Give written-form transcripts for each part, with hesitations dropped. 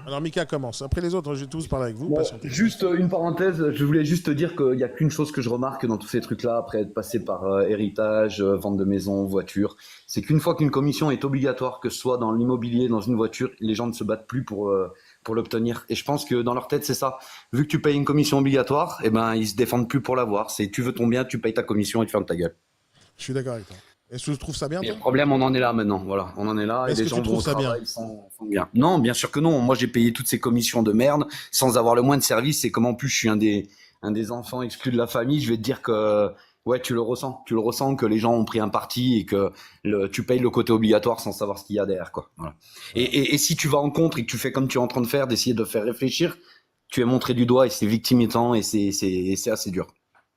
Alors Mika commence. Après les autres, je vais tous parler avec vous. Bon, Patientez. juste une parenthèse, je voulais juste te dire qu'il n'y a qu'une chose que je remarque dans tous ces trucs-là, après être passé par héritage, vente de maison, voiture, c'est qu'une fois qu'une commission est obligatoire, que ce soit dans l'immobilier, dans une voiture, les gens ne se battent plus pour l'obtenir. Et je pense que dans leur tête, c'est ça. Vu que tu payes une commission obligatoire, eh ben, ils se défendent plus pour l'avoir. C'est tu veux ton bien, tu payes ta commission et tu fermes ta gueule. Je suis d'accord avec toi. Est-ce que tu trouves ça bien, Et toi? le problème, on en est là maintenant. Voilà, on en est là et Est-ce les que tu gens vont trouves au ça bien? travail sans bien. Non, bien sûr que non. Moi, j'ai payé toutes ces commissions de merde sans avoir le moins de service. Et comme en plus, je suis un des enfants exclus de la famille, je vais te dire que ouais, tu le ressens. Tu le ressens que les gens ont pris un parti et que tu payes le côté obligatoire sans savoir ce qu'il y a derrière, quoi. Voilà. Voilà. Et si tu vas en contre et que tu fais comme tu es en train de faire, d'essayer de faire réfléchir, tu es montré du doigt et c'est victimisant et c'est assez dur.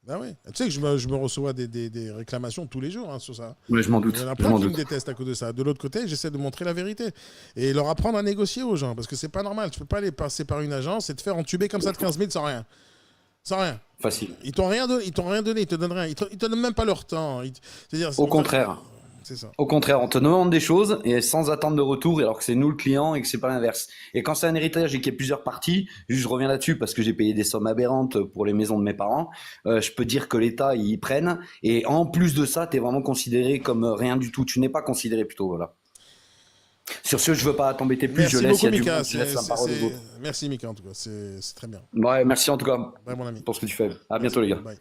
Ah oui. Tu sais que je me reçois des réclamations tous les jours hein, sur ça. Mais je m'en Il y en doute. a Je plein m'en qui me doute. détestent à cause de ça. De l'autre côté, j'essaie de montrer la vérité et leur apprendre à négocier aux gens parce que c'est pas normal. Tu peux pas aller passer par une agence et te faire entuber comme ça de 15 000 sans rien. Sans rien. Facile. Ils t'ont rien donné, ils te donnent rien. Ils te donnent même pas leur temps. C'est-à-dire, Au contraire. c'est ça. Au contraire, on te demande des choses et sans attendre de retour, alors que c'est nous le client et que c'est pas l'inverse. Et quand c'est un héritage et qu'il y a plusieurs parties, juste je reviens là-dessus parce que j'ai payé des sommes aberrantes pour les maisons de mes parents, je peux dire que l'État ils prennent et en plus de ça, t'es vraiment considéré comme rien du tout. Tu n'es pas considéré plutôt, voilà. Sur ce, je veux pas t'embêter plus, je Merci laisse, il beaucoup, y a du Mika. monde, je laisse la parole aux autres. Merci, Mika, en tout cas. C'est très bien. Ouais, merci en tout cas Bye, mon ami. pour ce que tu fais. À bientôt Merci. les gars. Bye.